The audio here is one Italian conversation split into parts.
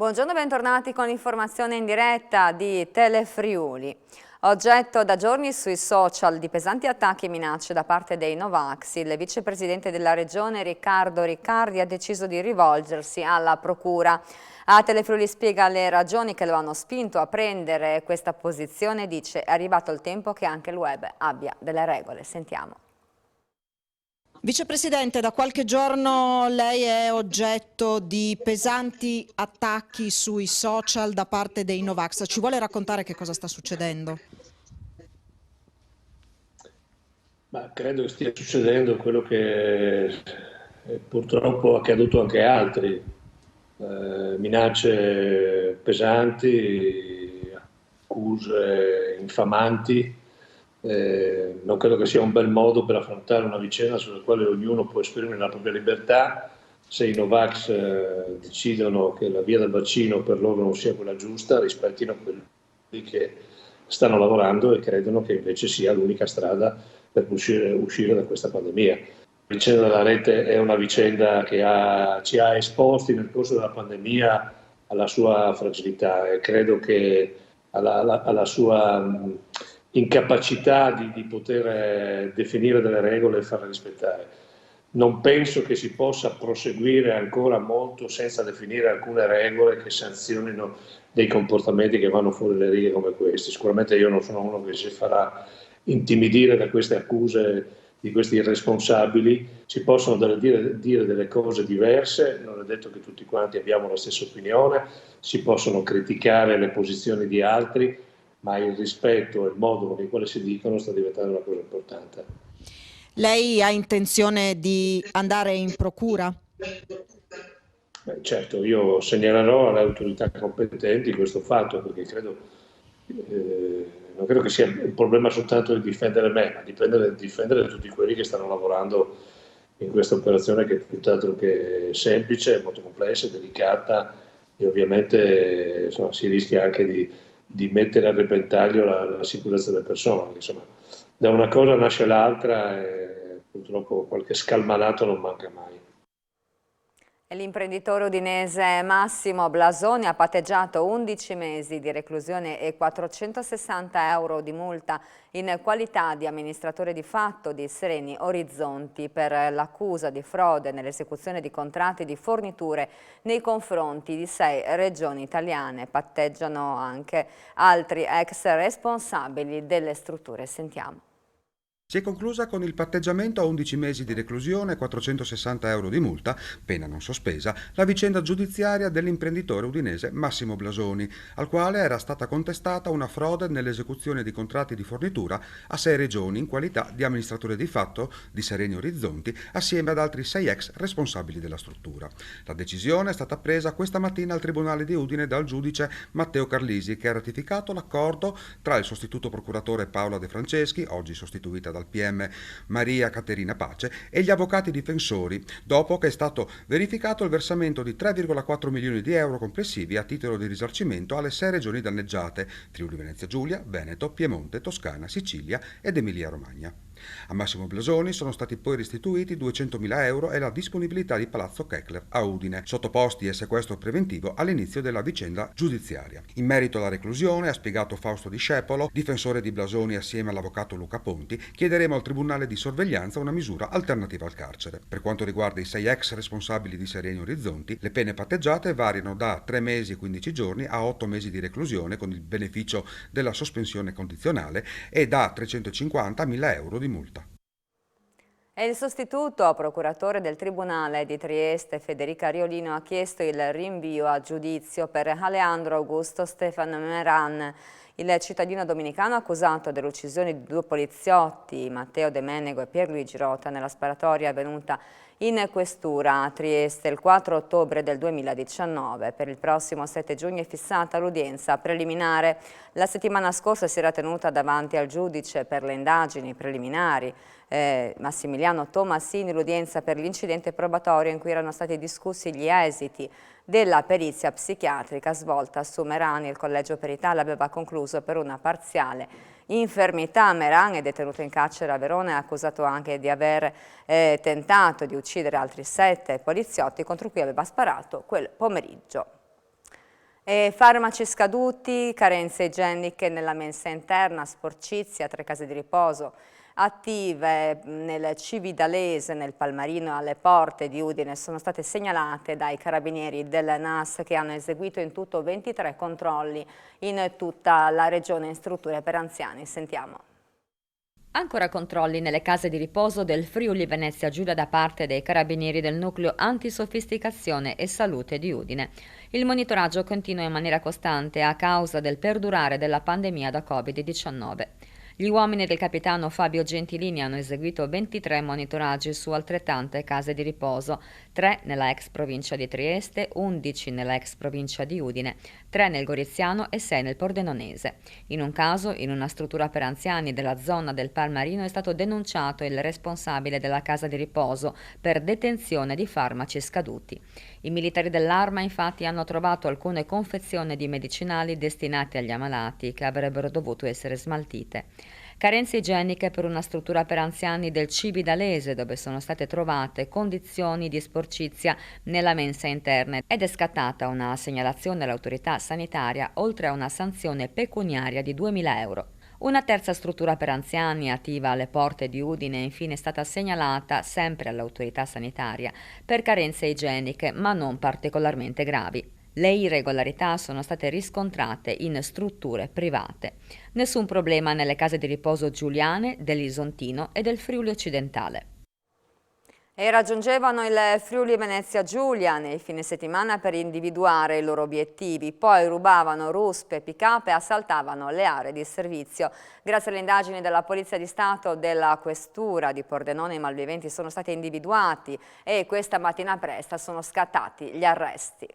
Buongiorno e bentornati con l'informazione in diretta di Telefriuli. Oggetto da giorni sui social di pesanti attacchi e minacce da parte dei Novax, il vicepresidente della regione Riccardo Riccardi ha deciso di rivolgersi alla procura. A Telefriuli spiega le ragioni che lo hanno spinto a prendere questa posizione e dice: è arrivato il tempo che anche il web abbia delle regole. Sentiamo. Vicepresidente, da qualche giorno lei è oggetto di pesanti attacchi sui social da parte dei Novax. Ci vuole raccontare che cosa sta succedendo? Ma credo che stia succedendo quello che purtroppo è accaduto anche a altri. Minacce pesanti, accuse infamanti. Non credo che sia un bel modo per affrontare una vicenda sulla quale ognuno può esprimere la propria libertà. Se i Novax decidono che la via del vaccino per loro non sia quella giusta, rispettino quelli che stanno lavorando e credono che invece sia l'unica strada per uscire da questa pandemia. La vicenda della rete è una vicenda che ci ha esposti nel corso della pandemia alla sua fragilità e credo che alla sua incapacità di poter definire delle regole e farle rispettare. Non penso che si possa proseguire ancora molto senza definire alcune regole che sanzionino dei comportamenti che vanno fuori le righe come questi. Sicuramente io non sono uno che si farà intimidire da queste accuse di questi irresponsabili. Si possono dire delle cose diverse, non è detto che tutti quanti abbiamo la stessa opinione, si possono criticare le posizioni di altri, ma il rispetto e il modo con il quale si dicono sta diventando una cosa importante. Lei ha intenzione di andare in procura? Certo, io segnalerò alle autorità competenti questo fatto, perché non credo che sia un problema soltanto di difendere me, ma di difendere tutti quelli che stanno lavorando in questa operazione, che è tutt'altro che semplice, molto complessa, delicata, e ovviamente insomma, si rischia anche di mettere a repentaglio la sicurezza delle persone. Insomma, da una cosa nasce l'altra e purtroppo qualche scalmanato non manca mai. L'imprenditore udinese Massimo Blasoni ha patteggiato 11 mesi di reclusione e 460 euro di multa in qualità di amministratore di fatto di Sereni Orizzonti per l'accusa di frode nell'esecuzione di contratti di forniture nei confronti di 6 regioni italiane. Patteggiano anche altri ex responsabili delle strutture. Sentiamo. Si è conclusa con il patteggiamento a 11 mesi di reclusione e 460 euro di multa, pena non sospesa, la vicenda giudiziaria dell'imprenditore udinese Massimo Blasoni, al quale era stata contestata una frode nell'esecuzione di contratti di fornitura a 6 regioni in qualità di amministratore di fatto di Sereni Orizzonti, assieme ad altri 6 ex responsabili della struttura. La decisione è stata presa questa mattina al Tribunale di Udine dal giudice Matteo Carlisi, che ha ratificato l'accordo tra il sostituto procuratore Paola De Franceschi, oggi sostituita dal PM Maria Caterina Pace, e gli avvocati difensori, dopo che è stato verificato il versamento di 3,4 milioni di euro complessivi a titolo di risarcimento alle 6 regioni danneggiate: Friuli Venezia Giulia, Veneto, Piemonte, Toscana, Sicilia ed Emilia Romagna. A Massimo Blasoni sono stati poi restituiti 200.000 euro e la disponibilità di Palazzo Kechler a Udine, sottoposti a sequestro preventivo all'inizio della vicenda giudiziaria. In merito alla reclusione, ha spiegato Fausto Discepolo, difensore di Blasoni assieme all'avvocato Luca Ponti, chiederemo al Tribunale di sorveglianza una misura alternativa al carcere. Per quanto riguarda i 6 ex responsabili di Sereni Orizzonti, le pene patteggiate variano da 3 mesi e 15 giorni a 8 mesi di reclusione con il beneficio della sospensione condizionale e da 350.000 euro di multa. E il sostituto procuratore del Tribunale di Trieste, Federica Riolino, ha chiesto il rinvio a giudizio per Alejandro Augusto Stefan Meran, il cittadino dominicano accusato dell'uccisione di 2 poliziotti, Matteo De Menego e Pierluigi Rota, nella sparatoria avvenuta in questura a Trieste il 4 ottobre del 2019. Per il prossimo 7 giugno è fissata l'udienza preliminare. La settimana scorsa si era tenuta davanti al giudice per le indagini preliminari Massimiliano Tomasini l'udienza per l'incidente probatorio in cui erano stati discussi gli esiti della perizia psichiatrica svolta su Meran. Il collegio peritale aveva concluso per una parziale infermità. Meran è detenuto in carcere a Verona e accusato anche di aver tentato di uccidere altri 7 poliziotti contro cui aveva sparato quel pomeriggio. E farmaci scaduti, carenze igieniche nella mensa interna, sporcizia, 3 case di riposo attive nel Cividalese, nel Palmarino e alle porte di Udine sono state segnalate dai carabinieri del NAS che hanno eseguito in tutto 23 controlli in tutta la regione in strutture per anziani. Sentiamo. Ancora controlli nelle case di riposo del Friuli Venezia Giulia da parte dei carabinieri del nucleo antisofisticazione e salute di Udine. Il monitoraggio continua in maniera costante a causa del perdurare della pandemia da Covid-19. Gli uomini del capitano Fabio Gentilini hanno eseguito 23 monitoraggi su altrettante case di riposo, 3 nella ex provincia di Trieste, 11 nella ex provincia di Udine, 3 nel Goriziano e 6 nel Pordenonese. In un caso, in una struttura per anziani della zona del Palmarino, è stato denunciato il responsabile della casa di riposo per detenzione di farmaci scaduti. I militari dell'Arma infatti hanno trovato alcune confezioni di medicinali destinati agli ammalati che avrebbero dovuto essere smaltite. Carenze igieniche per una struttura per anziani del Cividalese, dove sono state trovate condizioni di sporcizia nella mensa interna ed è scattata una segnalazione all'autorità sanitaria oltre a una sanzione pecuniaria di 2.000 euro. Una terza struttura per anziani attiva alle porte di Udine è infine stata segnalata sempre all'autorità sanitaria per carenze igieniche ma non particolarmente gravi. Le irregolarità sono state riscontrate in strutture private. Nessun problema nelle case di riposo giuliane, dell'Isontino e del Friuli occidentale. E raggiungevano il Friuli Venezia Giulia nei fine settimana per individuare i loro obiettivi, poi rubavano ruspe, pick-up e assaltavano le aree di servizio. Grazie alle indagini della Polizia di Stato della Questura di Pordenone i malviventi sono stati individuati e questa mattina presto sono scattati gli arresti.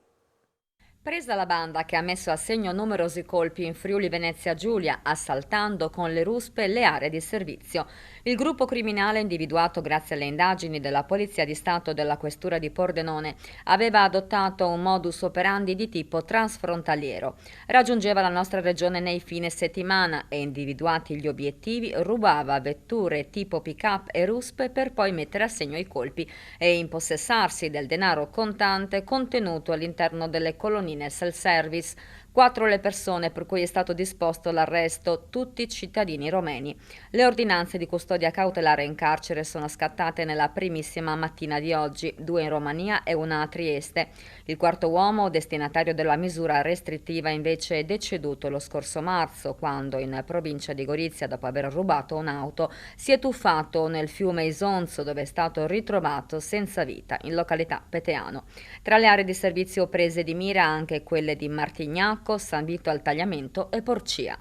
Presa la banda che ha messo a segno numerosi colpi in Friuli Venezia Giulia, assaltando con le ruspe le aree di servizio. Il gruppo criminale, individuato grazie alle indagini della Polizia di Stato della Questura di Pordenone, aveva adottato un modus operandi di tipo transfrontaliero. Raggiungeva la nostra regione nei fine settimana e, individuati gli obiettivi, rubava vetture tipo pick-up e ruspe per poi mettere a segno i colpi e impossessarsi del denaro contante contenuto all'interno delle colonnine self-service. 4 le persone per cui è stato disposto l'arresto, tutti cittadini romeni. Le ordinanze di custodia cautelare in carcere sono scattate nella primissima mattina di oggi, 2 in Romania e 1 a Trieste. Il quarto uomo, destinatario della misura restrittiva, invece è deceduto lo scorso marzo, quando in provincia di Gorizia, dopo aver rubato un'auto, si è tuffato nel fiume Isonzo, dove è stato ritrovato senza vita, in località Peteano. Tra le aree di servizio prese di mira anche quelle di Martignacco, San Vito al Tagliamento e Porcia.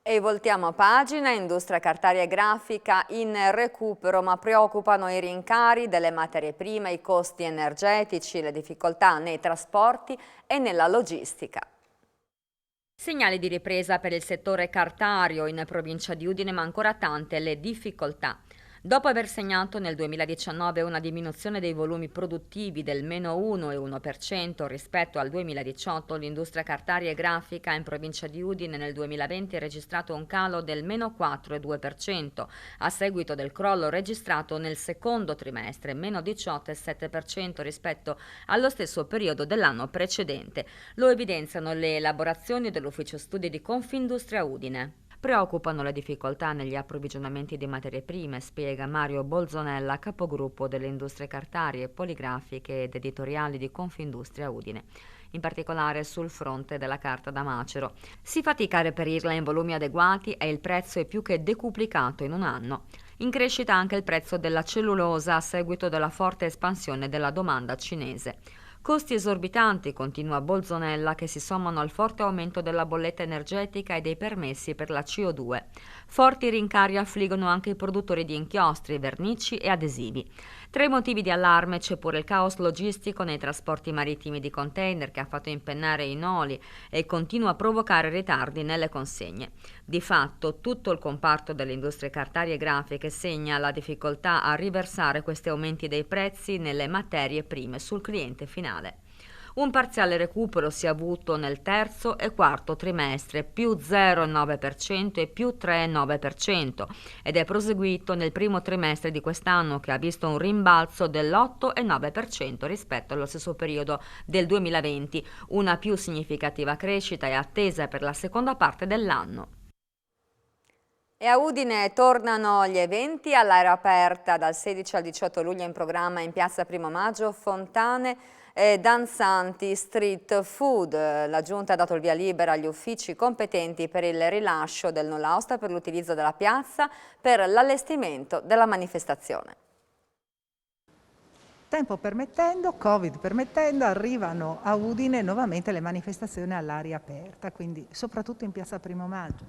E voltiamo pagina, industria cartaria e grafica in recupero, ma preoccupano i rincari delle materie prime, i costi energetici, le difficoltà nei trasporti e nella logistica. Segnali di ripresa per il settore cartario in provincia di Udine, ma ancora tante le difficoltà. Dopo aver segnato nel 2019 una diminuzione dei volumi produttivi del -1,1% rispetto al 2018, l'industria cartaria e grafica in provincia di Udine nel 2020 ha registrato un calo del -4,2%, a seguito del crollo registrato nel secondo trimestre, -18,7% rispetto allo stesso periodo dell'anno precedente. Lo evidenziano le elaborazioni dell'Ufficio Studi di Confindustria Udine. Preoccupano le difficoltà negli approvvigionamenti di materie prime, spiega Mario Bolzonella, capogruppo delle industrie cartarie, poligrafiche ed editoriali di Confindustria Udine, in particolare sul fronte della carta da macero. Si fatica a reperirla in volumi adeguati e il prezzo è più che decuplicato in un anno. In crescita anche il prezzo della cellulosa a seguito della forte espansione della domanda cinese. Costi esorbitanti, continua Bolzonella, che si sommano al forte aumento della bolletta energetica e dei permessi per la CO2. Forti rincari affliggono anche i produttori di inchiostri, vernici e adesivi. Tra i motivi di allarme c'è pure il caos logistico nei trasporti marittimi di container che ha fatto impennare i noli e continua a provocare ritardi nelle consegne. Di fatto tutto il comparto delle industrie cartarie e grafiche segna la difficoltà a riversare questi aumenti dei prezzi nelle materie prime sul cliente finale. Un parziale recupero si è avuto nel terzo e quarto trimestre, più 0,9% e più 3,9%, ed è proseguito nel primo trimestre di quest'anno, che ha visto un rimbalzo dell'8,9% rispetto allo stesso periodo del 2020. Una più significativa crescita è attesa per la seconda parte dell'anno. E a Udine tornano gli eventi all'aria aperta dal 16 al 18 luglio in programma in piazza Primo Maggio, fontane, danzanti, street food. La Giunta ha dato il via libera agli uffici competenti per il rilascio del nulla osta per l'utilizzo della piazza per l'allestimento della manifestazione. Tempo permettendo, Covid permettendo, arrivano a Udine nuovamente le manifestazioni all'aria aperta, quindi soprattutto in piazza Primo Maggio.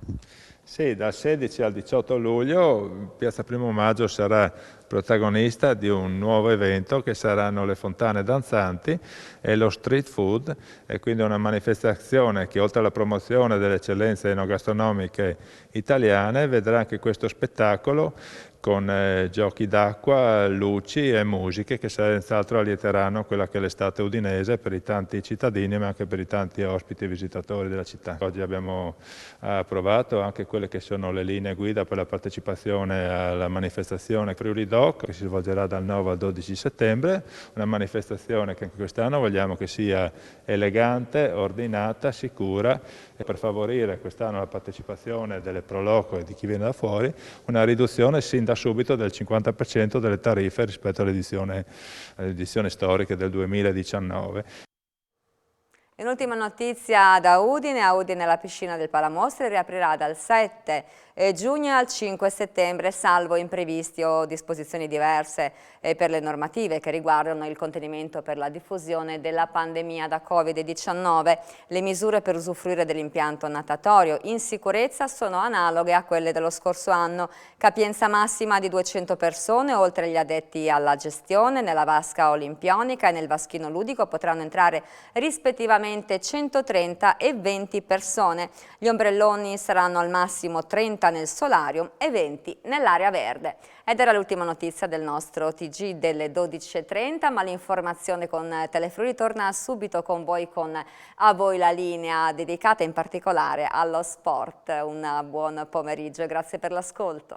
Sì, dal 16 al 18 luglio piazza Primo Maggio sarà protagonista di un nuovo evento che saranno le fontane danzanti e lo street food, e quindi una manifestazione che, oltre alla promozione delle eccellenze enogastronomiche italiane, vedrà anche questo spettacolo con giochi d'acqua, luci e musiche che senz'altro allieteranno quella che è l'estate udinese per i tanti cittadini ma anche per i tanti ospiti e visitatori della città. Oggi abbiamo approvato anche quelle che sono le linee guida per la partecipazione alla manifestazione Friuli Doc, che si svolgerà dal 9 al 12 settembre, una manifestazione che anche quest'anno vogliamo che sia elegante, ordinata, sicura, e per favorire quest'anno la partecipazione delle pro loco e di chi viene da fuori, una riduzione sin da subito del 50% delle tariffe rispetto all'edizione storica del 2019. In ultima notizia da Udine, a Udine la piscina del Palamostre riaprirà dal 7 giugno al 5 settembre, salvo imprevisti o disposizioni diverse per le normative che riguardano il contenimento per la diffusione della pandemia da Covid-19. Le misure per usufruire dell'impianto natatorio in sicurezza sono analoghe a quelle dello scorso anno. Capienza massima di 200 persone, oltre gli addetti alla gestione. Nella vasca olimpionica e nel vaschino ludico potranno entrare rispettivamente 130 e 20 persone. Gli ombrelloni saranno al massimo 30 nel solarium e 20 nell'area verde. Ed era l'ultima notizia del nostro TG delle 12.30, ma l'informazione con Telefriuli torna subito con voi, con A Voi la linea, dedicata in particolare allo sport. Un buon pomeriggio e grazie per l'ascolto.